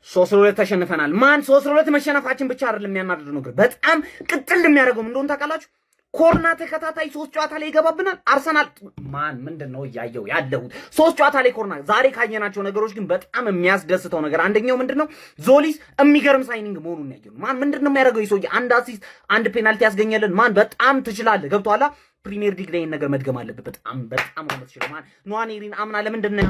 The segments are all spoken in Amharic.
3-2 ተሸንፈናል። ማን 3-2 መሸነፋችን ብቻ አይደለም የሚያናድደው ነገር በጣም ቅጥል የሚያደርገው እንደሆነ ታውቃላችሁ። ኮርና ተከታታይ 3 ጨዋታ ላይ ይገባብናል። አርሰናል ማን ምንድነው ያየው ያለው 3 ጨዋታ ላይ ኮርና። ዛሬ ካየናቸው ነገሮች ግን በጣም የሚያስደስተው ነገር አንደኛው ምንድነው ዞሊስ የሚገርም ሳይኒንግ መሆኑን ያየው። ማን ምንድነው የሚያደርገው ይሶ አንድ አሲስት አንድ ፔናልቲ ያስገኘልን። ማን በጣም ትችላለህ። ገብቶሃል? ፕሪሚየር ሊግ ላይ ነገር መድገም አለበት። በጣም ነው የምትችለው። ማን ኗኔሪን አምና ለምንድነው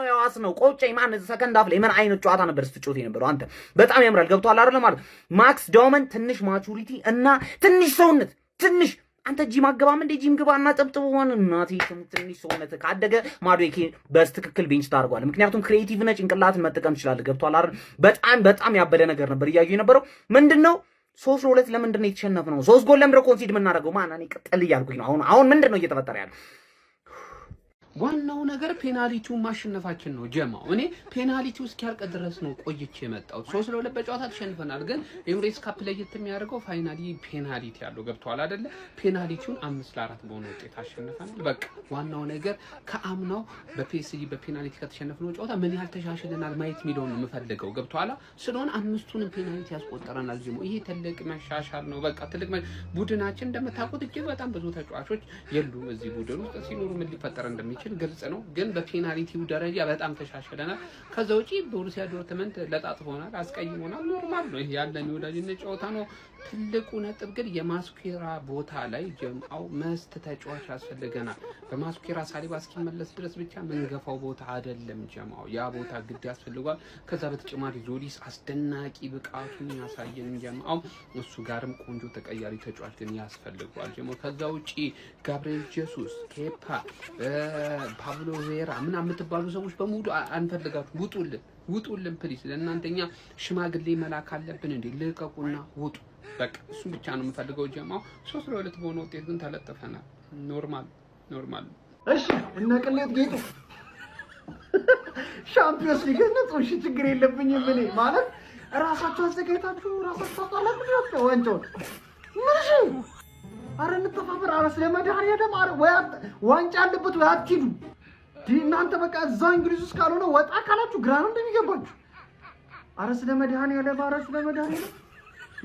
ያዋስ ነው ቆጨኝ። ማን ሰከንድ አፍ ላይ ምን አይነት ጨዋታ ነበር ስትጮት የነበረው አንተ? በጣም ያምራል። ገብቶሃል አይደል? ማለት ማክስ ዳውመን ትንሽ ማቹሪቲ እና ትንሽ ሰውነት ትንሽ አንተ ጂም አገባም እንደ ጂም ግባና ጠብጥቡ ሆነ እናቴ ትንሽ ሰውነት ካደገ ማዶኬ በስትክክል ቤንች ታርጓል። ምክንያቱም ክሬቲቭ ነህ፣ ጭንቅላትን መጠቀም ትችላለህ። ገብቶሃል አይደል? በጣም ያበደ ነገር ነበር እያዩ የነበረው ምንድነው 3-2 ለምንድን ነው የተሸነፍነው? 3 ጎል ለምንድን ነው ኮንሲድ የምናደርገው? ማን እኔ ቅጥል እያልኩኝ ነው። አሁን ምንድን ነው እየተፈጠረ ያለው? ዋናው ነገር ፔናልቲውን ማሸነፋችን ነው ጀማው። እኔ ፔናልቲው እስኪያልቅ ድረስ ነው ቆይቼ የመጣው። 3-2 በጨዋታ ተሸንፈናል፣ ግን ኤምሬትስ ካፕ ላይ የሚያደርገው ፋይናሊ ፔናልቲ ያለው ገብቷል አይደለ? ፔናልቲውን 5-4 በሆነ ውጤት አሸንፈናል። በቃ ዋናው ነገር ከአምናው በፒኤስጂ በፔናልቲ ከተሸነፍነው ጨዋታ ምን ያህል ተሻሽለናል ማየት የሚለውን ነው የምፈልገው። ገብቷል? ስለሆነ 5ቱንም ፔናልቲ ያስቆጠረናል ጀማው። ይሄ ትልቅ መሻሻል ነው። በቃ ትልቅ ቡድናችን እንደምታውቁት እጅግ በጣም ብዙ ተጫዋቾች የሉም እዚህ ቡድን ውስጥ። ሲኖሩ ምን ሊፈጠር እንደሚችል ግልጽ ነው። ግን በፔናልቲው ደረጃ በጣም ተሻሽለናል። ከዛ ውጪ ቦሩሲያ ዶርትመንት ለጣጥፎናል፣ አስቀይሞናል። ኖርማል ነው። ይሄ ያለን የወዳጅነት ጨዋታ ነው። ትልቁ ነጥብ ግን የማስኩዌራ ቦታ ላይ ጀምአው መስት ተጫዋች ያስፈልገናል። በማስኩዌራ ሳሊባ እስኪመለስ ድረስ ብቻ መንገፋው ቦታ አይደለም ጀምአው፣ ያ ቦታ ግድ ያስፈልጓል። ከዛ በተጨማሪ ዞሊስ አስደናቂ ብቃቱን ያሳየን ጀምአው፣ እሱ ጋርም ቆንጆ ተቀያሪ ተጫዋች ግን ያስፈልጓል ጀምአው። ከዛ ውጪ ጋብሪኤል ጄሱስ፣ ኬፓ፣ ፓብሎ ቬራ ምናምን የምትባሉ ሰዎች በሙሉ አንፈልጋችሁ። ውጡልን ፕሊስ። ለእናንተኛ ሽማግሌ መላክ አለብን እንዴ? ልቀቁና ውጡ። በቃ እሱ ብቻ ነው የምፈልገው ጀማው። 3-2 በሆነ ውጤት ግን ተለጥፈናል። ኖርማል። እሺ እነ ቅሌት ጌጡ ሻምፒዮንስ ሊግ ነው። እሺ ችግር የለብኝም እኔ ማለት ራሳችሁ አዘጋጅታችሁ ራሳችሁ ታላችሁ ዋንጫው ምንሽ አረ እንተፋፈር። አረ ስለመድኃኒዓለም አረ ዋንጫ አለበት ወይ አትሂዱ እናንተ በቃ እዛው እንግሊዝ ውስጥ ካልሆነ ወጣ ካላችሁ ግራ ነው እንደሚገባችሁ። አረ ስለመድኃኒዓለም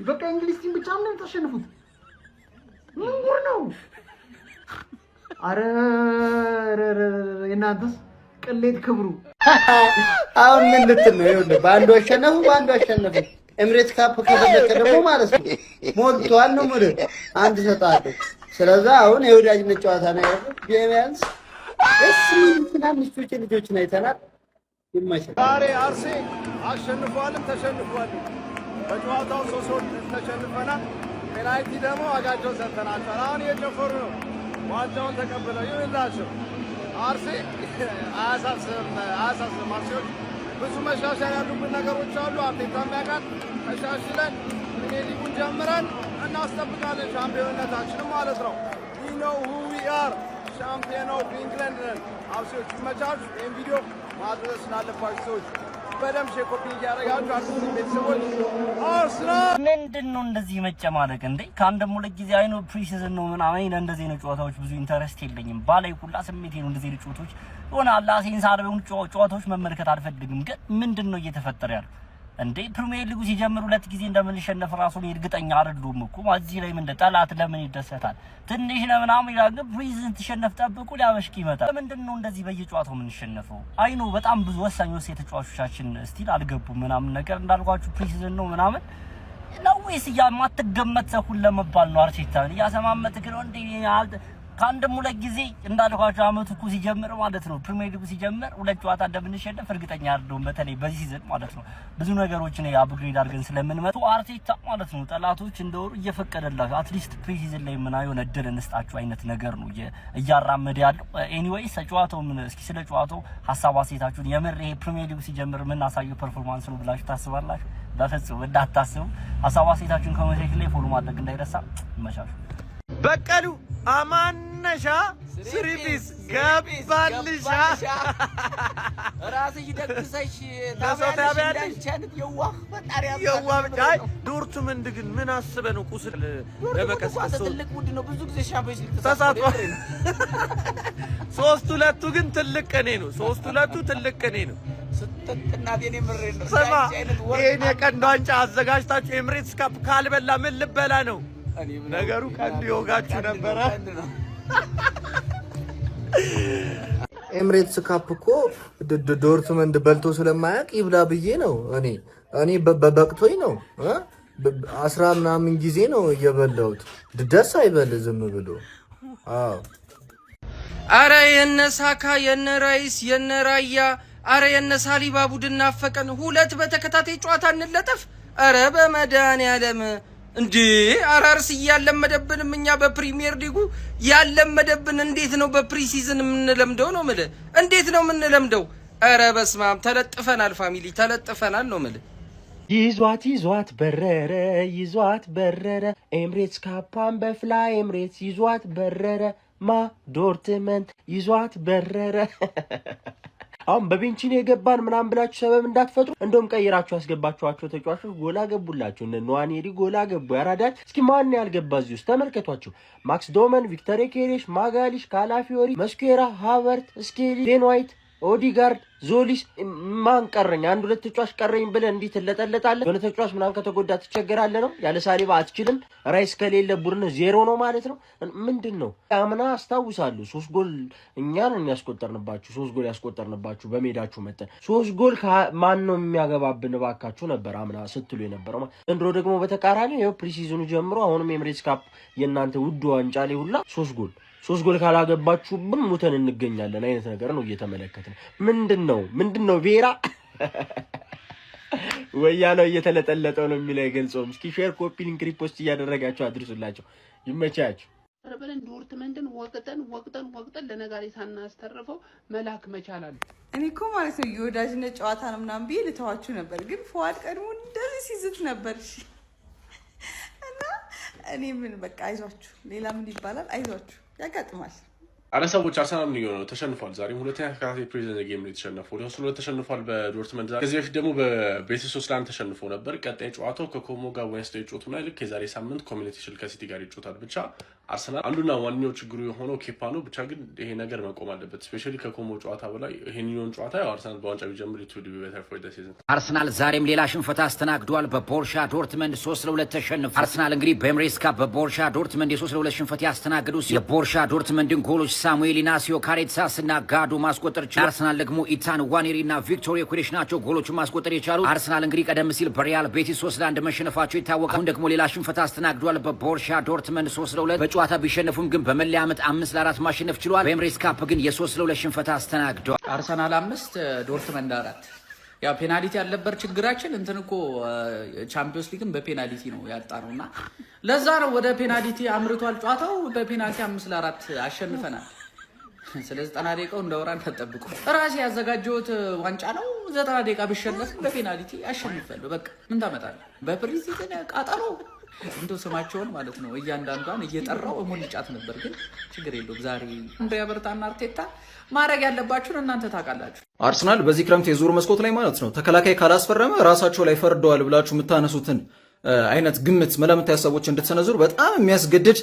በቃ እንግሊዝ ቲም ብቻ ነው ተሸንፉት። ምን ጉር ነው? አረ እናንተስ ቅሌት ክብሩ አሁን ምን ልትል ነው? ይኸውልህ በአንዱ አሸነፉ። ኤምሬትስ ካፕ ከፈለከ ደግሞ ማለት ነው ሞልቷል ነው ማለት አንድ ሰጣለሁ። ስለዚህ አሁን የወዳጅነት ጨዋታ ነው ያለው። ቢያንስ ትናንሽ ልጆችን አይተናል። ይመቻል። ዛሬ አርሴ አሸንፏልም ተሸንፏልም። በጨዋታው 3-2 ተሸንፈናል። ፔናልቲ ደግሞ ዋጋቸው ሰጥተናል። አሁን እየጨፈሩ ነው። ዋንጫውን ተቀብለው ይሁንላቸው። አርሴ አያሳስብም። አርሴዎች ብዙ መሻሻል ያሉብን ነገሮች አሉ። አርቴታም ያውቃል። ተሻሽለን ፕሪሚየር ሊጉን ጀምረን እናስጠብቃለን ሻምፒዮንነታችንን ማለት ነው። we know who we are ሻምፒዮን ኦፍ ኢንግላንድ ነን። አርሴዎች ይመቻቹ። ይህን ቪዲዮ ማድረስ ስላለባችሁ ሰዎች በደምብ ሼር ኮፒ እያደረጋችሁ አርሰናል ቤተሰቦች አርሰናል ምንድነው እንደዚህ መጨማለቅ እንዴ? ከአንድም ሁለት ጊዜ አይኑ ፕሪሲዝን ነው ምናምን እንደዚህ ነው ጨዋታዎች ብዙ ኢንተረስት የለኝም። ባላይ ሁላ ስሜቴ ነው እንደዚህ ነው ጨዋታዎች ሆነ አላሲን ሳርበውን ጨዋታዎች መመልከት አልፈልግም። ግን ምንድነው እየተፈጠረ ያለው እንዴ? ፕሪሚየር ሊጉ ሲጀምር ሁለት ጊዜ እንደምንሸነፍ ራሱ ነው እርግጠኛ አይደሉም እኮ እዚህ ላይ ምን ጠላት ለምን ይደሰታል? ትንሽ ለምናምን ይላል። ፕሪሲዝን ተሸነፍ ጠብቁ ሊያበሽክ ይመጣል። ምንድነው እንደዚህ በየጨዋታው ምን ሸነፈው? አይኑ በጣም ብዙ ወሳኝ ተጫዋቾቻችን ስቲል አልገቡም ምናምን ነገር እንዳልኳችሁ ፕሪሲዝን ነው ምናምን ነው ወይስ ያማትገመት ሰው ለመባል ነው? አርቴታ ያሰማመጥክ ነው እንዴ? ከአንድም ሁለት ጊዜ እንዳልኳችሁ አመቱ እኮ ሲጀምር ማለት ነው ፕሪሚየር ሊጉ ሲጀምር ሁለት ጨዋታ እንደምንሸነፍ እርግጠኛ አይደለሁም። በተለይ በዚህ ሲዝን ማለት ነው ብዙ ነገሮችን አፕግሬድ አድርገን ስለምንመጡ አርቴታ ማለት ነው ጠላቶች እንደወሩ እየፈቀደላቸው አትሊስት ፕሪሲዝን ላይ ምን አይሆን እድል እንስጣችሁ አይነት ነገር ነው እያራመደ ያለው። ኤኒዌይስ ጨዋታው ምን እስኪ ስለ ጨዋታው ሀሳብ አስተያየታችሁን የምር ይሄ ፕሪሚየር ሊጉ ሲጀምር ምን አሳየው ፐርፎርማንስ ነው ብላችሁ ታስባላችሁ? በፍጹም እንዳታስቡ። ሀሳብ አስተያየታችሁን ኮሜንት ላይ ፎሎ ማድረግ እንዳይረሳ። ይመቻችሁ። በቀሉ አማነሻ ስሪቢስ ገባልሻ ራስሽ ደግሰሽ ታባያለሽ የዋህ ፈጣሪያ የዋህ ዶርቱ ምንድግን ምን አስበ ነው ቁስል ለበቀስቀስ ትልቅ ቡድ ነው። ብዙ ጊዜ ሻምፒዮንስ ሊግ ተሳትፏል። 3-2 ግን ትልቅ ቀኔ ነው። 3-2 ትልቅ ቀኔ ነው። ስትጥናቴን ምሬን ነው ስማ ይሄን የቀንድ ዋንጫ አዘጋጅታችሁ ኤምሬትስ ካፕ ካልበላ ምን ልበላ ነው ነገሩ? ቀንድ ይወጋችሁ ነበረ። ኤምሬትስ ካፕ እኮ ዶርትመንድ በልቶ ስለማያውቅ ይብላ ብዬ ነው። እኔ በበቅቶኝ ነው 10 ምናምን ጊዜ ነው የበላሁት። ደስ አይበል ዝም ብሎ። አዎ አረ የነ ሳካ የነ ራይስ የነ ራያ አረ የነ ሳሊባ ቡድን ናፈቀን። 2 በተከታታይ ጨዋታ እንለጠፍ። አረ በመድኃኒዓለም እንዴ! አራርስ ያለመደብንም እኛ በፕሪሚየር ሊጉ ያለመደብን እንዴት ነው በፕሪሲዝን የምንለምደው ነው የምልህ? እንዴት ነው የምንለምደው? አረ በስማም ተለጥፈናል፣ ፋሚሊ ተለጥፈናል ነው የምልህ። ይዟት በረረ ኤምሬትስ ካፓን በፍላይ ኤምሬትስ ይዟት በረረ ዶርትመንድ ይዟት በረረ። አሁን በቤንቺን የገባን ምናምን ብላችሁ ሰበብ እንዳትፈጥሩ። እንደውም ቀይራችሁ ያስገባችኋቸው ተጫዋቾች ጎላ ገቡላችሁ። እነ ኗኔሪ ጎላ ገቡ። ያራዳች እስኪ ማን ያልገባ እዚህ ውስጥ ተመልከቷቸው። ማክስ ዶመን፣ ቪክተር ኬሬሽ፣ ማጋሊሽ፣ ካላፊዮሪ፣ መስኩዌራ፣ ሃቨርት፣ ስኬሊ፣ ቤን ዋይት፣ ኦዲጋርድ፣ ዞሊስ ማን ቀረኝ? 1-2 ተጫዋች ቀረኝ ብለህ እንዲህ ትለጠለጣለህ? የሆነ ተጫዋች ምናምን ከተጎዳ ትቸገራለህ ነው? ያለ ሳሊባ አትችልም? ራይስ ከሌለ ቡድን 0 ነው ማለት ነው? ምንድን ነው? አምና አስታውሳለሁ 3 ጎል እኛን ያስቆጠርንባችሁ፣ 3 ጎል ያስቆጠርንባችሁ በሜዳችሁ መጠን 3 ጎል ማን ነው የሚያገባብን ባካችሁ ነበር አምና ስትሉ የነበረው። ዘንድሮ ደግሞ በተቃራኒ ይኸው ፕሪሲዝኑ ጀምሮ አሁንም ኤምሬትስ ካፕ የእናንተ ውድ ዋንጫ ላይ ሁላ 3 ጎል ካላገባችሁብን ሙተን እንገኛለን አይነት ነገር ነው እየተመለከትን። ምንድነው ቬራ ወያለው እየተለጠለጠው ነው የሚለው አይገልጸውም። እስኪ ሼር ኮፒ ሊንክ ሪፖስት እያደረጋችሁ አድርሱላቸው። ይመቻችሁ። ረበለን ዶርትመንድን ወቅጠን ለነጋሪ ሳናስተርፈው መላክ መቻላል። እኔ እኮ ማለት ነው የወዳጅነት ጨዋታ ነው ምናምን ብዬ ልተዋችሁ ነበር፣ ግን ፎዋድ ቀድሞ እንደዚህ ሲዝት ነበር። እሺ እና እኔ ምን በቃ አይዟችሁ፣ ሌላ ምን ይባላል? አይዟችሁ ያጋጥማል። አረ ሰዎች አርሰናል ምን ይሆናል? ተሸንፏል። ዛሬም ሁለተኛ ተከታታይ ፕሪዝን ጌም ላይ ተሸነፈው። ሁለት ተሸንፏል በዶርትመንድ። ከዚህ በፊት ደግሞ በቤቲስ 3-1 ተሸንፎ ነበር። ቀጣይ ጨዋታው ከኮሞ ጋር ዌንስዴይ ይጫወቱና ልክ የዛሬ ሳምንት ኮሚኒቲ ሺልድ ከሲቲ ጋር ይጫወታል። ብቻ አርሰናል አንዱና ዋነኛው ችግሩ የሆነው ኬፓ ነው። ብቻ ግን ይሄ ነገር መቆም አለበት። ስፔሻሊ ከኮሞ ጨዋታ በላይ ይሄንን ጨዋታ ያው አርሰናል በዋንጫ ቢጀምር ኢትውድ ቢ ቤተር ፎር ዘ ሲዝን። አርሰናል ዛሬም ሌላ ሽንፈት አስተናግዷል። በቦርሻ ዶርትመንድ 3-2 ተሸንፏል። አርሰናል እንግዲህ በኤምሬትስ ካፕ በቦርሻ ዶርትመንድ የ3-2 ሽንፈት ያስተናግዱ የቦርሻ ዶርትመንድን ጎሎች ሳሙኤል ኢናሲዮ ካሬትሳስ እና ጋዶ ማስቆጠር ችሏል። አርሰናል ደግሞ ኢታን ዋኔሪ እና ቪክቶር ዮኬሬሽ ናቸው ጎሎቹን ማስቆጠር የቻሉ። አርሰናል እንግዲህ ቀደም ሲል በሪያል ቤቲስ 3-1 መሸነፋቸው ይታወቃል። አሁን ደግሞ ሌላ ሽንፈት አስተናግዷል በቦርሻ ዶርትመንድ 3-2። በጨዋታ ቢሸነፉም ግን በመለያ ዓመት 5-4 ማሸነፍ ችሏል። በኤምሬትስ ካፕ ግን የ3-2 ሽንፈት አስተናግዷል። አርሰናል 5 ዶርትመንድ 4። ያው ፔናልቲ ያለበት ችግራችን እንትን እኮ ቻምፒዮንስ ሊግን በፔናልቲ ነው ያጣነውና ለዛ ነው ወደ ፔናልቲ አምርቷል ጨዋታው። በፔናልቲ 5-4 አሸንፈናል። ስለዚህ 90 ደቂቃው እንደወራ ተጠብቁ። ራሴ ያዘጋጀሁት ዋንጫ ነው። 90 ደቂቃ ብሸነፍ በፔናልቲ አሸንፋለሁ። በቃ ምን ታመጣለህ? በፕሪሲዝን ቃጠሎ እንደው ስማቸውን ማለት ነው እያንዳንዷን እየጠራው እሞልጫት ነበር። ግን ችግር የለውም። ዛሬ እንደ ያበርታና አርቴታ ማድረግ ያለባችሁን እናንተ ታውቃላችሁ። አርሰናል በዚህ ክረምት የዙር መስኮት ላይ ማለት ነው ተከላካይ ካላስፈረመ ራሳቸው ላይ ፈርደዋል ብላችሁ የምታነሱትን አይነት ግምት መለምት ሀሳቦች እንድትሰነዝሩ በጣም የሚያስገድድ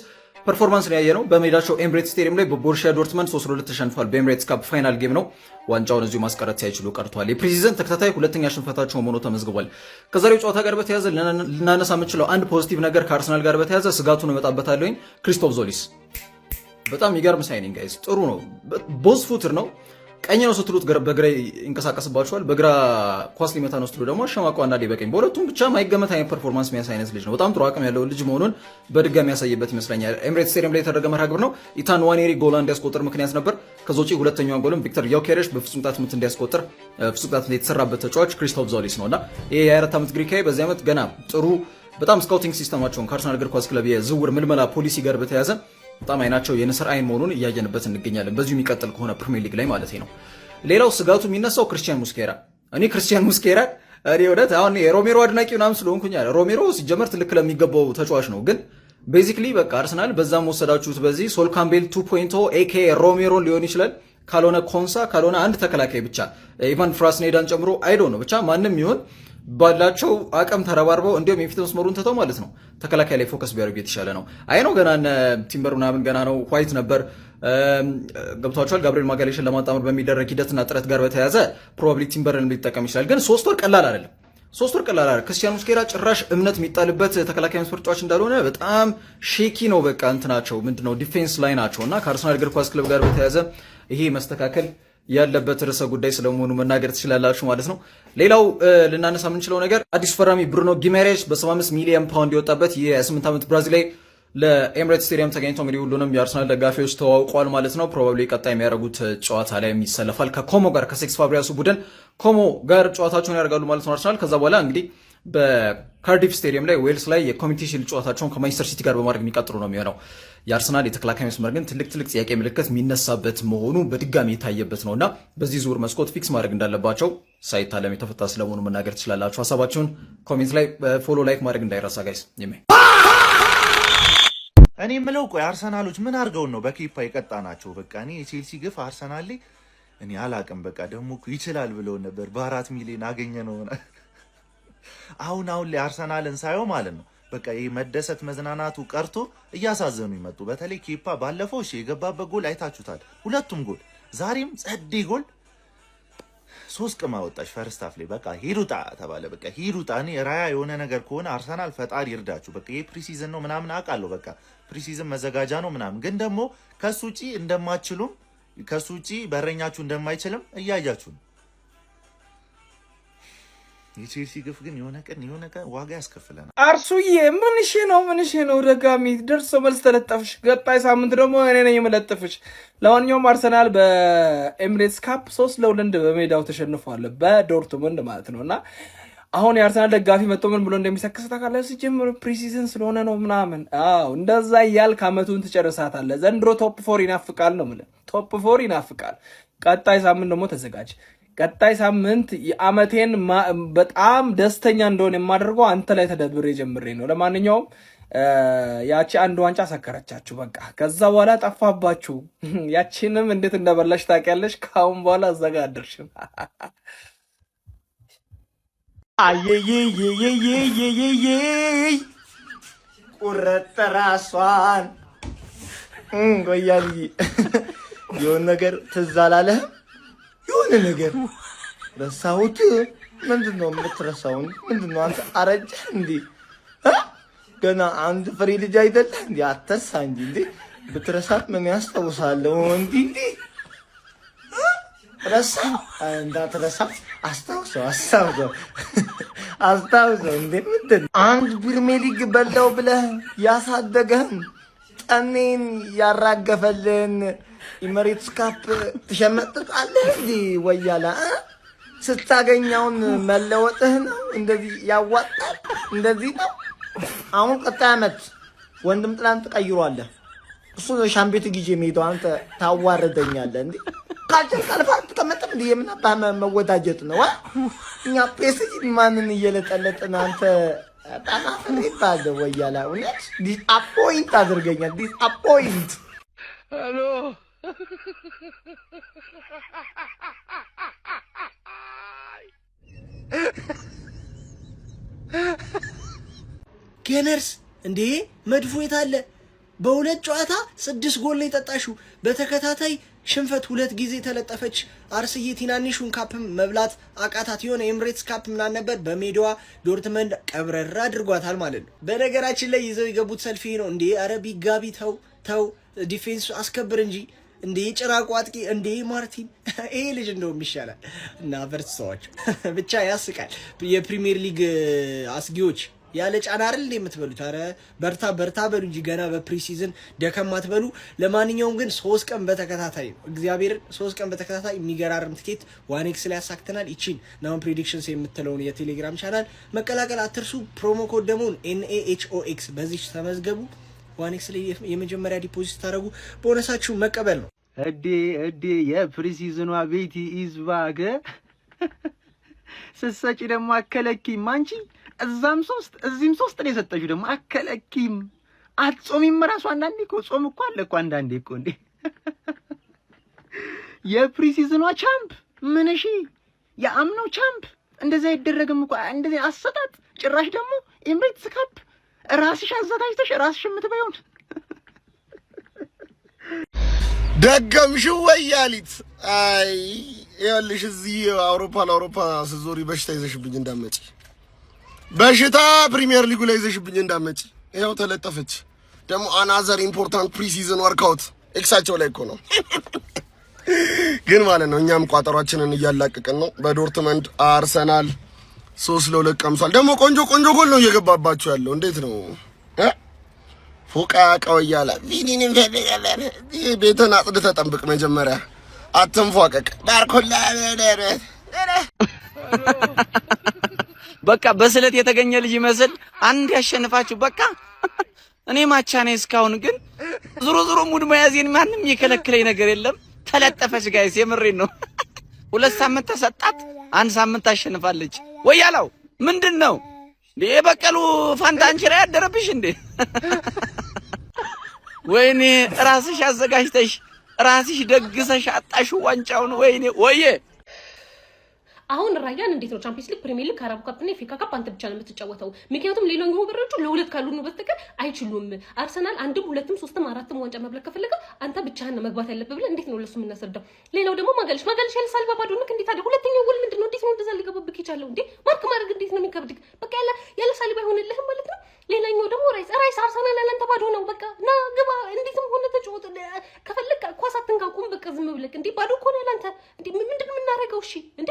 ፐርፎርማንስ ላይ ያየነው በሜዳቸው ኤምሬትስ ስቴዲየም ላይ በቦሩሲያ ዶርትመንድ 3-2 ተሸንፏል። በኤምሬትስ ካፕ ፋይናል ጌም ነው። ዋንጫውን እዚሁ ማስቀረት ሳይችሉ ቀርቷል። የፕሪሲዝን ተከታታይ ሁለተኛ ሽንፈታቸው ሆኖ ተመዝግቧል። ከዛሬው ጨዋታ ጋር በተያያዘ ልናነሳ የምንችለው አንድ ፖዚቲቭ ነገር ከአርሰናል ጋር በተያያዘ ስጋቱን እመጣበታለሁኝ። ክሪስቶፍ ዞሊስ በጣም ይገርም ሳይኒንግ ጋይስ፣ ጥሩ ነው። ቦዝ ፉትር ነው። ቀኝ ነው ስትሉት በግራ ይንቀሳቀስባቸዋል። በግራ ኳስ ሊመታ ነው ስትሉ ደግሞ አሸማቋ አንዳንዴ በቀኝ። በሁለቱም ብቻ ማይገመት አይነት ፐርፎርማንስ የሚያሳይ አይነት ልጅ ነው። በጣም ጥሩ አቅም ያለው ልጅ መሆኑን በድጋሚ ያሳየበት ይመስለኛል። ኤምሬትስ ስቴዲየም ላይ የተደረገ መርሃ ግብር ነው። ኢታን ዋኔሪ ጎል እንዲያስቆጥር ምክንያት ነበር። ከዛ ውጪ ሁለተኛውን ጎልም ቪክተር ዮኬሬሽ በፍጹም ቅጣት ምት እንዲያስቆጥር ፍጹም ቅጣት የተሰራበት ተጫዋች ክሪስቶፍ ዞሊስ ነውና ይሄ የ24 ዓመት ግሪካዊ በዚህ ዓመት ገና ጥሩ በጣም ስካውቲንግ ሲስተማቸውን ከአርሰናል እግር ኳስ ክለብ የዝውውር ምልመላ ፖሊሲ ጋር በተያያዘ በጣም አይናቸው የንስር አይን መሆኑን እያየንበት እንገኛለን። በዚሁ የሚቀጥል ከሆነ ፕሪሚየር ሊግ ላይ ማለት ነው። ሌላው ስጋቱ የሚነሳው ክርስቲያን ሙስኬራ። እኔ ክርስቲያን ሙስኬራ እውነት አሁን የሮሜሮ አድናቂ ምናምን ስለሆንኩኝ ሮሜሮ ሲጀመር ትልቅ ለሚገባው ተጫዋች ነው። ግን ቤዚክሊ በቃ አርሰናል በዛም ወሰዳችሁት በዚህ ሶል ካምቤል 2.0 ኤኬ ሮሜሮን ሊሆን ይችላል። ካልሆነ ኮንሳ፣ ካልሆነ አንድ ተከላካይ ብቻ ኢቫን ፍራስኔዳን ጨምሮ አይዶ ነው ብቻ ማንም ይሁን ባላቸው አቅም ተረባርበው እንዲሁም የፊት መስመሩን ትተው ማለት ነው ተከላካይ ላይ ፎከስ ቢያደርጉ የተሻለ ነው። አይ ነው ገና ቲምበር ምናምን ገና ነው። ዋይት ነበር ገብቷቸዋል። ጋብሪኤል ማጋሌሽን ለማጣመር በሚደረግ ሂደትና ጥረት ጋር በተያያዘ ፕሮባብሊ ቲምበርን ሊጠቀም ይችላል። ግን 3 ወር ቀላል አይደለም። 3 ወር ቀላል አይደለም። ክርስቲያን ሙስኬራ ጭራሽ እምነት የሚጣልበት ተከላካይ መስመር ተጫዋች እንዳልሆነ በጣም ሼኪ ነው። በቃ እንትናቸው ምንድነው ዲፌንስ ላይ ናቸው እና ከአርሰናል እግር ኳስ ክለብ ጋር በተያያዘ ይሄ መስተካከል ያለበት ርዕሰ ጉዳይ ስለመሆኑ መናገር ትችላላችሁ ማለት ነው። ሌላው ልናነሳ የምንችለው ነገር አዲሱ ፈራሚ ብሩኖ ጊሜሬሽ በ75 ሚሊዮን ፓውንድ የወጣበት የ8 ዓመት ብራዚላዊ ለኤምሬትስ ስቴዲየም ተገኝቶ እንግዲህ ሁሉንም የአርሰናል ደጋፊዎች ተዋውቋል ማለት ነው። ፕሮባብሊ ቀጣይ የሚያደርጉት ጨዋታ ላይ ይሰለፋል ከኮሞ ጋር ከሴክስ ፋብሪያሱ ቡድን ኮሞ ጋር ጨዋታቸውን ያደርጋሉ ማለት ነው አርሰናል። ከዛ በኋላ እንግዲህ በካርዲፍ ስቴዲየም ላይ ዌልስ ላይ የኮሚኒቲ ሺልድ ጨዋታቸውን ከማንቸስተር ሲቲ ጋር በማድረግ የሚቀጥሉ ነው የሚሆነው። የአርሰናል የተከላካይ መስመር ግን ትልቅ ጥያቄ ምልክት የሚነሳበት መሆኑ በድጋሚ የታየበት ነውና በዚህ ዙር መስኮት ፊክስ ማድረግ እንዳለባቸው ሳይታለም የተፈታ ስለመሆኑ መናገር ትችላላችሁ። ሀሳባችሁን ኮሜንት ላይ ፎሎ ላይክ ማድረግ እንዳይረሳ ጋይስ። እኔ የምለው ቆይ አርሰናሎች ምን አድርገውን ነው በኬፓ የቀጣናቸው? በቃ እኔ የቼልሲ ግፍ አርሰናል ላይ እኔ አላቅም። በቃ ደግሞ ይችላል ብለው ነበር በ4 ሚሊዮን አገኘ ነው። አሁን ላይ አርሰናልን ሳየው ማለት ነው በቃ ይሄ መደሰት መዝናናቱ ቀርቶ እያሳዘኑ ይመጡ። በተለይ ኬፓ ባለፈው የገባበት ጎል አይታችሁታል። ሁለቱም ጎል ዛሬም ጸዴ ጎል 3 ቅማ ወጣች ፈርስት ሃፍ ላይ በቃ ሂዱጣ ተባለ። በቃ ሂዱጣ። እኔ ራያ የሆነ ነገር ከሆነ አርሰናል ፈጣሪ ይርዳችሁ። በቃ ይሄ ፕሪሲዝን ነው ምናምን አውቃለሁ። በቃ ፕሪሲዝን መዘጋጃ ነው ምናምን፣ ግን ደግሞ ከሱ ውጪ እንደማትችሉም ከሱ ውጪ በረኛችሁ እንደማይችልም እያያችሁ ነው። የቼልሲ ግፍ ግን የሆነ ቀን ዋጋ ያስከፍለናል። አርሱዬ ምንሽ ነው ደጋሚ ደርሶ መልስ ተለጠፍሽ። ቀጣይ ሳምንት ደግሞ እኔ ነኝ የምለጥፍሽ። ለማንኛውም አርሰናል በኤምሬትስ ካፕ 3-2 በሜዳው ተሸንፏል በዶርትሙንድ ማለት ነው። እና አሁን የአርሰናል ደጋፊ መጥቶ ምን ብሎ እንደሚሰክስ ታውቃለህ? ሲጀምር ፕሪሲዝን ስለሆነ ነው ምናምን። አዎ እንደዛ እያልክ አመቱን ትጨርሳታለህ። ዘንድሮ ቶፕ 4 ይናፍቃል ነው የምልህ። ቶፕ 4 ይናፍቃል። ቀጣይ ሳምንት ደግሞ ተዘጋጅ። ቀጣይ ሳምንት የአመቴን በጣም ደስተኛ እንደሆነ የማደርገው አንተ ላይ ተደብሬ ጀምሬ ነው። ለማንኛውም ያቺ አንድ ዋንጫ ሰከረቻችሁ በቃ። ከዛ በኋላ ጠፋባችሁ። ያቺንም እንዴት እንደበላሽ ታውቂያለሽ። ካሁን በኋላ እዛጋ አደርሽም። አየየየየየየየ ቁረጥ ራሷን ጎያልይ የሆነ ነገር ትዝ አላለህም? የሆነ ነገር ረሳሁት። ምንድን ነው የምትረሳው? ምንድን ነው አንተ አረጀህ እንዴ? ገና አንድ ፍሬ ልጅ አይደለህ እንዴ? አትርሳ እንጂ እንዴ። ብትረሳት ምን ያስታውሳለሁ እንዴ? ረሳ እንዳትረሳ አስታውሰው እንዴ። ምንድን አንድ ፕሪሚየር ሊግ በላው ብለህ ያሳደገህን ጠኔን ያራገፈልን ኤምሬትስ ካፕ ትሸመጥጣለህ እንዴ? ወያላ ስታገኛውን መለወጥህ ነው እንደዚህ ያዋጣል? እንደዚህ ነው። አሁን ቀጣይ ዓመት ወንድም ጥላን ትቀይሯለህ። እሱ ሻምፒዮን ጊዜ ሜዳው አንተ ታዋረደኛለህ እንዴ? ካልቸር ካልፋት ተቀመጠ እንዴ? የምናባህ መወዳጀት ነው። እኛ ፔስጂ ማንን እየለጠለጥን አንተ ጣናፈር ይባል ወያላ። እውነት ዲስአፖይንት አድርገኛል። ዲስአፖይንት ሄሎ ጌነርስ እንዴ መድፎ የት አለ? በሁለት ጨዋታ 6 ጎል ላይ ጠጣሽው። በተከታታይ ሽንፈት 2 ጊዜ ተለጠፈች። አርስዬ ትናንሹን ካፕ መብላት አቃታት። የሆነ ኤምሬትስ ካፕ ምናምን ነበር በሜዳዋ ዶርትመንድ ቀብረራ አድርጓታል ማለት ነው። በነገራችን ላይ ይዘው የገቡት ሰልፊ ነው እንዴ። አረ ቢጋቢ ተው ዲፌንስ አስከብር እንጂ እንዴ ጭራቁ አጥቂ እንዴ ማርቲን ይሄ ልጅ እንደውም ይሻላል። እና በርትሰዋቸው ብቻ ያስቃል። የፕሪሚየር ሊግ አስጊዎች ያለ ጫና አይደል የምትበሉት? አረ በርታ በሉ እንጂ ገና በፕሪሲዝን ደከም አትበሉ። ለማንኛውም ግን 3 ቀን በተከታታይ እግዚአብሔር 3 ቀን በተከታታይ የሚገራርም ትኬት ዋኔክስ ላይ ያሳክተናል። ይቺን ናውን ፕሬዲክሽንስ የምትለውን የቴሌግራም ቻናል መቀላቀል አትርሱ። ፕሮሞ ኮድ ደግሞ NAHOX በዚህ ተመዝገቡ። ዋኔክስ ላይ የመጀመሪያ ዲፖዚት ታደርጉ ቦነሳችሁ መቀበል ነው። እዴ የፕሪሲዝኗ ቤቲ ኢዝ ባክ ስትሰጪ ደግሞ አከለኪም አንቺ እዛም 3 እዚህም 3 ነው የሰጠሽው። ደግሞ አከለኪም አትጾሚም ራሱ። አንዳንዴ እኮ ጾም እኮ አለ እኮ አንዳንዴ እኮ እንዴ የፕሪሲዝኗ ቻምፕ ምን እሺ የአምናው ቻምፕ እንደዛ አይደረግም እኮ እንደዚህ አሰጣጥ። ጭራሽ ደግሞ ኤምሬትስ ካፕ ራስሽ አዘጋጅተሽ ራስሽ የምትበይውን ደገምሽው ወያሊት። አይ ይኸውልሽ እዚህ አውሮፓ ስትዞሪ በሽታ ይዘሽብኝ እንዳትመጪ፣ በሽታ ፕሪሚየር ሊጉ ላይ ይዘሽብኝ እንዳትመጪ። ይኸው ተለጠፈች ደግሞ አናዘር ኢምፖርታንት ፕሪሲዝን ወርክአውት ኤክሳቸው ላይ እኮ ነው። ግን ማለት ነው እኛም ቋጠሯችንን እያላቀቅን ነው። በዶርትመንድ አርሰናል 3-2 ቀምሷል። ደግሞ ቆንጆ ጎል ነው እየገባባችሁ ያለው። እንዴት ነው ፎቃ ቀውያላ ቪኒን እንፈልጋለን። ቤትን አጽድተህ ጠብቅ መጀመሪያ፣ አትንፏቀቅ። ባርኮላ በቃ በስለት የተገኘ ልጅ ይመስል አንድ ያሸንፋችሁ በቃ። እኔ ማቻ ነኝ እስካሁን፣ ግን ዙሮ ሙድ መያዜን ማንም የከለከለኝ ነገር የለም። ተለጠፈች ጋይስ፣ የምሬን ነው። 2 ሳምንት ተሰጣት፣ 1 ሳምንት ታሸንፋለች። ወያላው ምንድነው የበቀሉ ፋንታ አንቺ ላይ ያደረብሽ እንዴ? ወይኔ ራስሽ አዘጋጅተሽ ራስሽ ደግሰሽ አጣሽው ዋንጫውን። ወይኔ ወዬ አሁን ራያን እንዴት ነው ቻምፒየንስ ሊግ፣ ፕሪሚየር ሊግ፣ ካራባኦ ካፕ እና ኤፍኤ ካፕ አንተ ብቻ ነው የምትጫወተው? ምክንያቱም ሌላኛው በረጁ ለሁለት ካሉኑ በስተቀር አይችሉም። አርሰናል 1ም 2ም 3ም 4ም ዋንጫ መብለክ ከፈለገ አንተ ብቻህን ነው መግባት ያለብህ ብለህ እንዴት ነው ለሱ የምናስረዳው? ሌላው ደግሞ ማጋለሽ ያለ ሳልባ ባዶንክ እንዴት አለ ሁለተኛው ጎል ምንድነው? እንዴት ነው እንደዛ ሊገባብክ ይቻለው እንዴ? ማርክ ማድረግ እንዴት ነው የሚከብድክ? በቃ ያለ ሳልባ ይሆንልህም ማለት ነው። ሌላኛው ደግሞ ራይስ አርሰናል ያለንተ ባዶ ነው። በቃ ና ግባ፣ እንዴትም ሆነ ተጫወት። ከፈለክ ኳስ አትንካቁም። በቃ ዝም ብለክ እንዴ ባዶ እኮ ነው ያለንተ እንዴ። ምንድነው የምናደርገው? እሺ እንዴ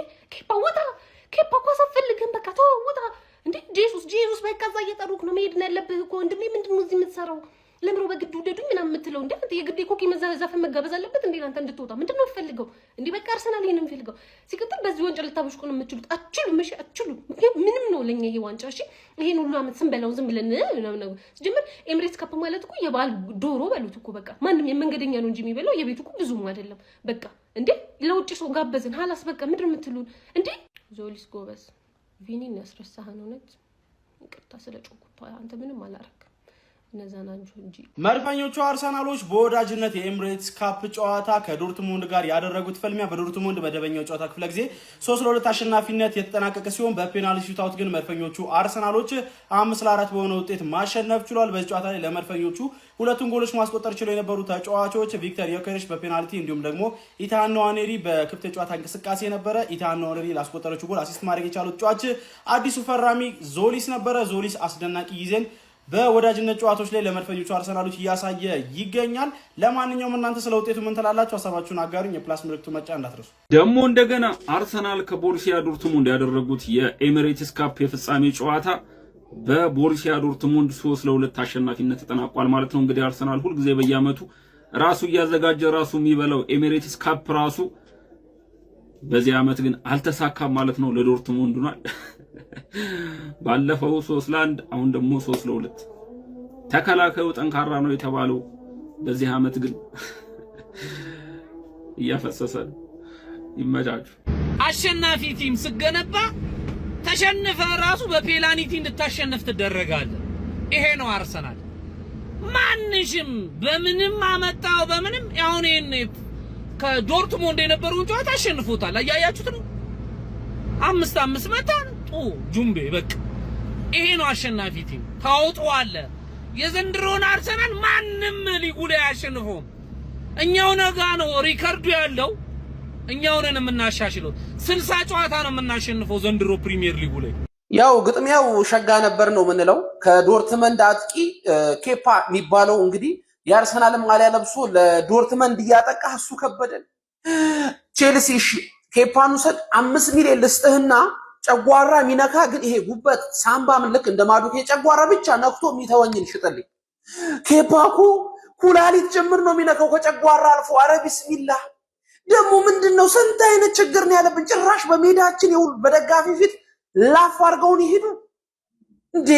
ኬፓ ኳስ አትፈልግም። በቃ ተውጣ እንዴ። ጄሱስ በቃ እዛ እየጠሩክ ነው። መሄድ ነው ያለብህ እኮ ወንድሜ። ምንድነው እዚህ የምትሰራው? ለምሮ በግድ ውደዱኝ ምናምን የምትለው እንዴ? አንተ የግድ ኮኪ መዛዛፍ መጋበዝ አለበት እንዴ አንተ እንድትወጣ? ምንድነው የምትፈልገው እንዴ? በቃ አርሰናል ይሄን የሚፈልገው ሲቀጥል በዚህ ዋንጫ ልታበሽቁ ነው የምትችሉት። አትችሉም። እሺ አትችሉም። ምንም ነው ለኛ ይሄ ዋንጫ። እሺ ይሄን ሁሉ አመት ስንበላው ዝም ብለን ምናምን ነው ሲጀምር። ኤምሬትስ ካፕ ማለት እኮ የባል ዶሮ በሉት እኮ በቃ። ማንም የመንገደኛ ነው እንጂ የሚበላው የቤቱ እኮ ብዙም አይደለም። በቃ እንዴ ለውጭ ሰው ጋበዝን ሀላስ በቃ ምንድነው የምትሉን እንዴ? ዞሊስ ጎበዝ ቪኒን ያስረሳህን እውነት ይቅርታ ስለጮኩት አንተ ምንም አላረክ እነዛ ናቸው እንጂ። መድፈኞቹ አርሰናሎች በወዳጅነት የኤምሬትስ ካፕ ጨዋታ ከዶርትሙንድ ጋር ያደረጉት ፍልሚያ በዶርትሙንድ መደበኛው ጨዋታ ክፍለ ጊዜ 3-2 አሸናፊነት የተጠናቀቀ ሲሆን በፔናልቲ ሹታውት ግን መድፈኞቹ አርሰናሎች 5-4 በሆነ ውጤት ማሸነፍ ችሏል። በዚህ ጨዋታ ላይ ለመድፈኞቹ ሁለቱን ጎሎች ማስቆጠር ችለው የነበሩ ተጫዋቾች ቪክተር ዮኬሬሽ በፔናልቲ እንዲሁም ደግሞ ኢታን ንዋኔሪ በክፍት ጨዋታ እንቅስቃሴ ነበረ። ኢታን ንዋኔሪ ላስቆጠረችው ጎል አሲስት ማድረግ የቻሉት ተጫዋች አዲሱ ፈራሚ ዞሊስ ነበረ። ዞሊስ አስደናቂ ጊዜን በወዳጅነት ጨዋታዎች ላይ ለመድፈኞቹ አርሰናሎች እያሳየ ይገኛል። ለማንኛውም እናንተ ስለ ውጤቱ ምን ትላላችሁ? ሀሳባችሁን አጋሩኝ። የፕላስ ምልክቱ መጫ እንዳትረሱ። ደግሞ እንደገና አርሰናል ከቦሩሲያ ዶርትሙንድ ያደረጉት የኤሚሬትስ ካፕ የፍጻሜ ጨዋታ በቦሩሲያ ዶርትሙንድ 3-2 አሸናፊነት ተጠናቋል ማለት ነው። እንግዲህ አርሰናል ሁልጊዜ በየአመቱ ራሱ እያዘጋጀ ራሱ የሚበላው ኤሚሬትስ ካፕ ራሱ በዚህ አመት ግን አልተሳካም ማለት ነው ለዶርትሙንድ ነው። ባለፈው 3-1 አሁን ደግሞ 3-2 ተከላካዩ ጠንካራ ነው የተባለው በዚህ አመት ግን እያፈሰሰ ይመጫጩ። አሸናፊ ቲም ስገነባ ተሸንፈ ራሱ በፔናልቲ እንድታሸንፍ ትደረጋለህ። ይሄ ነው አርሰናል። ማንሽም በምንም አመጣው በምንም አሁን ይሄን ከዶርትሙንድ የነበረውን ጨዋታ አሸንፎታል። አያያችሁት ነው 5-5 መታ ጁምቤ በቃ ይሄ ነው አሸናፊ ቲም። ታውጣዋለ። የዘንድሮን አርሰናል ማንም ሊጉ ላይ አያሸንፈውም። እኛው ነጋ ነው ሪከርዱ ያለው፣ እኛው ነን የምናሻሽለው። 60 ጨዋታ ነው የምናሸንፈው ዘንድሮ ፕሪሚየር ሊጉ ላይ። ያው ግጥሚያው ሸጋ ነበር ነው የምንለው። ከዶርትመንድ አጥቂ ኬፓ የሚባለው እንግዲህ የአርሰናልን ማሊያ ለብሶ ለዶርትመንድ እያጠቃ እሱ ከበደን። ቼልሲ ኬፓን ውሰድ 5 ሚሊዮን ልስጥህና ጨጓራ ሚነካ ግን ይሄ ጉበት ሳምባ ምን ልክ እንደማዱኬ ጨጓራ ብቻ ነክቶ የሚተወኝን ሽጥልኝ። ኬፓኩ ኩላሊት ጭምር ነው የሚነካው ከጨጓራ አልፎ። አረ ቢስሚላህ ደግሞ ምንድነው? ስንት አይነት ችግር ነው ያለብን። ጭራሽ በሜዳችን ይሁን በደጋፊ ፊት ላፍ አድርገውን ይሄዱ እንዴ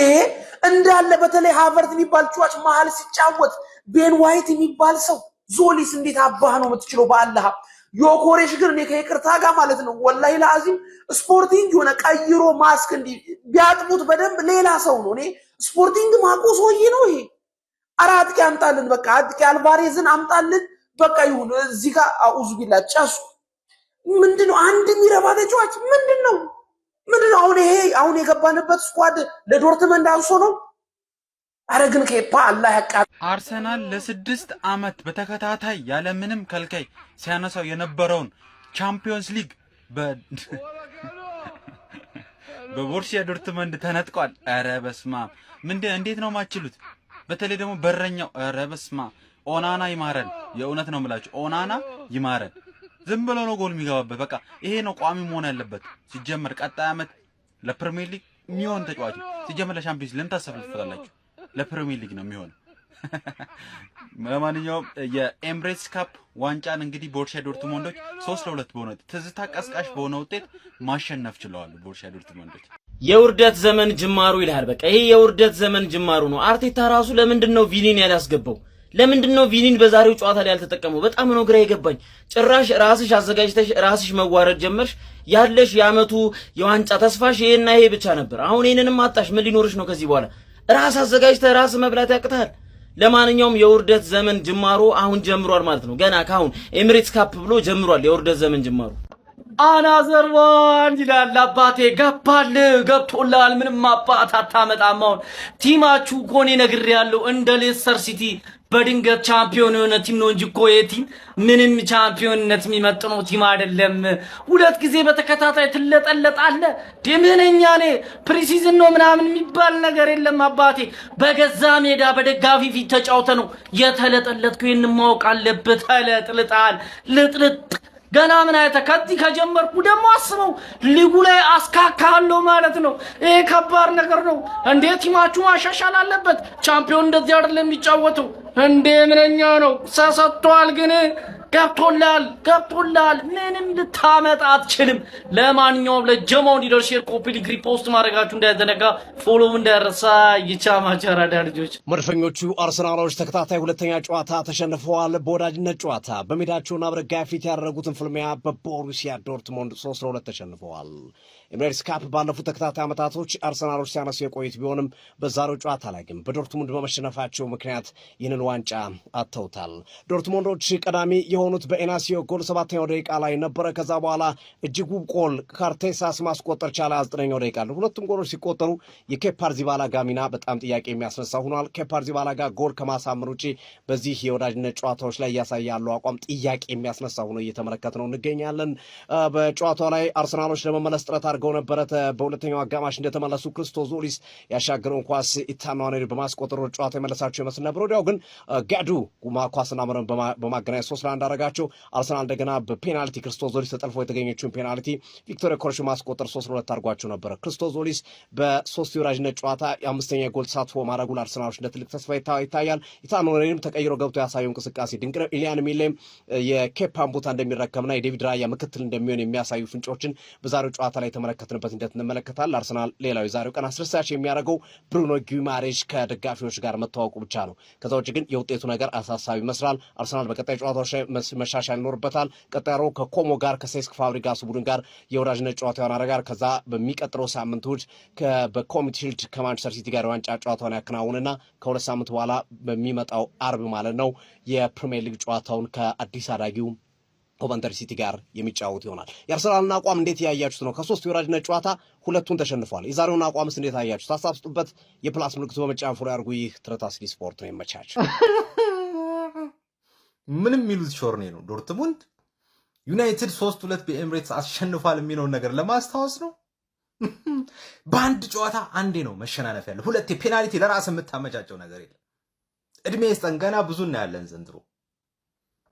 እንዳለ። በተለይ ሃቨርት የሚባል ጨዋች መሃል ሲጫወት ቤን ዋይት የሚባል ሰው ዞሊስ እንዴት አባህ ነው የምትችለው? በአላህ ዮኮሬሽ ግን እኔ ከይቅርታ ጋር ማለት ነው ወላሂ ለአዚም ስፖርቲንግ የሆነ ቀይሮ ማስክ እንዲ ቢያጥቡት በደንብ ሌላ ሰው ነው። እኔ ስፖርቲንግ ማቆ ሰውዬ ነው ይሄ። አጥቂ አምጣልን፣ በቃ አጥቂ አልቫሬዝን አምጣልን፣ በቃ ይሁን። እዚህ ጋር አኡዙ ቢላ ጨሱ ምንድነው? አንድ የሚረባ ተጫዋች ምንድነው? ምንድነው አሁን ይሄ አሁን የገባንበት ስኳድ ለዶርትመንድ አንሶ ነው? አረ ግን ከፓ አላህ ያቃ አርሰናል ለ6 ዓመት በተከታታይ ያለምንም ከልካይ ሲያነሳው የነበረውን ቻምፒዮንስ ሊግ በቦርሲያ ዶርትመንድ ተነጥቋል። አረ በስማ እንዴት ነው ማችሉት? በተለይ ደግሞ በረኛው አረ በስማ ኦናና ይማረን። የእውነት ነው የምላችሁ ኦናና ይማረን። ዝም ብሎ ነው ጎል የሚገባበት። በቃ ይሄ ነው ቋሚ መሆን ያለበት። ሲጀመር ቀጣይ ዓመት ለፕሪሚየር ሊግ የሚሆን ተጫዋች ሲጀመር ለሻምፒዮንስ ለምን ታሰብልፈታላችሁ? ለፕሪሚየር ሊግ ነው የሚሆነው። ለማንኛውም የኤምሬትስ ካፕ ዋንጫን እንግዲህ ቦሩሲያ ዶርትሙንዶች 3-2 በሆነ ትዝታ ቀስቃሽ በሆነ ውጤት ማሸነፍ ችለዋል። ቦሩሲያ ዶርትሙንዶች የውርደት ዘመን ጅማሩ ይላል። በቃ ይሄ የውርደት ዘመን ጅማሩ ነው። አርቴታ ራሱ ለምንድነው ቪኒን ያላስገባው? ለምንድነው ቪኒን በዛሬው ጨዋታ ላይ ያልተጠቀመው? በጣም ነው ግራ የገባኝ። ጭራሽ ራስሽ አዘጋጅተሽ ራስሽ መዋረድ ጀመርሽ። ያለሽ የአመቱ የዋንጫ ተስፋሽ ይሄና ይሄ ብቻ ነበር። አሁን ይሄንንም አጣሽ። ምን ሊኖርሽ ነው ከዚህ በኋላ? ራስ አዘጋጅተህ ራስ መብላት ያቅታል። ለማንኛውም የውርደት ዘመን ጅማሩ አሁን ጀምሯል ማለት ነው። ገና ካሁን ኤሚሬትስ ካፕ ብሎ ጀምሯል የውርደት ዘመን ጅማሩ። አናዘር ዋን ይላል አባቴ። ገብቶላል። ምንም አባት አታመጣም። አሁን ቲማችሁ ኮኔ ነግሬያለሁ። እንደ ሌስተር ሲቲ በድንገት ቻምፒዮን የሆነ ቲም ነው እንጂ እኮ የቲም ምንም ቻምፒዮንነት የሚመጥነው ቲም አይደለም። 2 ጊዜ በተከታታይ ትለጠለጣለ። ደምነኛ ኔ ፕሪሲዝን ነው ምናምን የሚባል ነገር የለም አባቴ። በገዛ ሜዳ በደጋፊ ፊት ተጫውተ ነው የተለጠለጥከው። ይሄን ማወቅ አለበት። ተለጥልጣል ልጥልጥ ገና ምን አይተ ከዚህ ከጀመርኩ ደግሞ አስበው ሊጉ ላይ አስካካለው ማለት ነው። ይሄ ከባድ ነገር ነው። እንዴ ቲማችሁ ማሻሻል አለበት። ቻምፒዮን እንደዚህ አይደለም የሚጫወተው። እንዴ ምንኛ ነው ሰሰቷል። ግን ገብቶላል። ምንም ልታመጣ አትችልም። ለማንኛውም ለጀማው እንዲደርስ ሼር፣ ኮፒ ሊንክ፣ ሪፖስት ማድረጋችሁ እንዳይዘነጋ፣ ፎሎው እንዳይረሳ። ይቻማቻራዳ ልጆች መድፈኞቹ አርሰናሎች ተከታታይ ሁለተኛ ጨዋታ ተሸንፈዋል። በወዳጅነት ጨዋታ በሜዳቸውና በደጋፊ ፊት ያደረጉትን ፍልሚያ በቦሩሲያ ዶርትሙንድ 3-2 ተሸንፈዋል። ኤሚሬትስ ካፕ ባለፉት ተከታታይ ዓመታቶች አርሰናሎች ሲያነሱ የቆዩት ቢሆንም በዛሬው ጨዋታ ላይ ግን በዶርትሙንድ በመሸነፋቸው ምክንያት ይህንን ዋንጫ አጥተውታል። ዶርትሙንዶች ቀዳሚ የሆኑት በኢናሲዮ ጎል 7ኛው ደቂቃ ላይ ነበረ። ከዛ በኋላ እጅግ ውብ ጎል ካርቴሳስ ማስቆጠር ቻለ 9ኛው ደቂቃ ላይ። ሁለቱም ጎሎች ሲቆጠሩ የኬፓ አሪዛባላጋ ሚና በጣም ጥያቄ የሚያስነሳ ሆኗል። ኬፓ አሪዛባላጋ ጎል ከማሳመር ውጪ በዚህ የወዳጅነት ጨዋታዎች ላይ እያሳየ ያለው አቋም ጥያቄ የሚያስነሳ ሆኖ እየተመለከት ነው እንገኛለን። በጨዋታው ላይ አርሰናሎች ለመመለስ ጥረት አድርገው ነበረ። በሁለተኛው አጋማሽ እንደተመለሱ ክርስቶዞሊስ ያሻገረውን ኳስ ኢታን ንዋኔሪ በማስቆጠር ጨዋታ የመለሳቸው ይመስል ነበር። ወዲያው ግን ጋዱ ኳስና መረብ በማገናኘት 3-1 አደረጋቸው። አርሰናል እንደገና በፔናልቲ ክርስቶዞሊስ ተጠልፎ የተገኘችውን ፔናልቲ ቪክቶር ኮርሽ ማስቆጠር 3-2 አድርጓቸው ነበረ። ክርስቶዞሊስ በ3 የወዳጅነት ጨዋታ የ5ኛ ጎል ተሳትፎ ማድረጉ ለአርሰናሎች እንደ ትልቅ ተስፋ ይታያል። ኢታን ንዋኔሪም ተቀይሮ ገብቶ ያሳየው እንቅስቃሴ ድንቅ ነው። ኢሊያን ሚሌም የኬፓን ቦታ እንደሚረከብና የዴቪድ ራያ ምክትል እንደሚሆን የሚያሳዩ ፍንጮችን በዛሬው ጨዋታ ላይ የተመለከትንበት ሂደት እንመለከታለን። አርሰናል ሌላው የዛሬው ቀን አስደሳች የሚያደርገው ብሩኖ ጊማሬሽ ከደጋፊዎች ጋር መተዋወቁ ብቻ ነው። ከዛ ውጭ ግን የውጤቱ ነገር አሳሳቢ ይመስላል። አርሰናል በቀጣይ ጨዋታዎች ላይ መሻሻል ይኖርበታል። ቀጣይ ሮብ ከኮሞ ጋር ከሴስክ ፋብሪጋስ ቡድን ጋር የወዳጅነት ጨዋታውን ያደርጋል። ከዛ በሚቀጥለው ሳምንት እሑድ በኮሚቲ ሺልድ ከማንቸስተር ሲቲ ጋር የዋንጫ ጨዋታውን ያከናውንና ከ2 ሳምንት በኋላ በሚመጣው አርብ ማለት ነው የፕሪሚየር ሊግ ጨዋታውን ከአዲስ አዳጊው ኮቨንተሪ ሲቲ ጋር የሚጫወት ይሆናል። የአርሰናልን አቋም እንዴት ያያችሁት ነው? ከ3 የወዳጅነት ጨዋታ 2ቱን ተሸንፏል። የዛሬውን አቋምስ እንዴት ያያችሁት? ታሳብስጡበት። የፕላስ ምልክቱ በመጫን ፎሎ ያድርጉ። ይህ ትረታስሊ ስፖርት ነው። ይመቻች። ምንም የሚሉት ሾርኔ ነው። ዶርትሙንድ ዩናይትድ 3-2 በኤምሬትስ አሸንፏል የሚለውን ነገር ለማስታወስ ነው። በአንድ ጨዋታ አንዴ ነው መሸናነፍ ያለ። 2 ፔናልቲ ለራስ የምታመቻቸው ነገር የለም። እድሜ ይስጠን። ገና ብዙ እናያለን ዘንድሮ።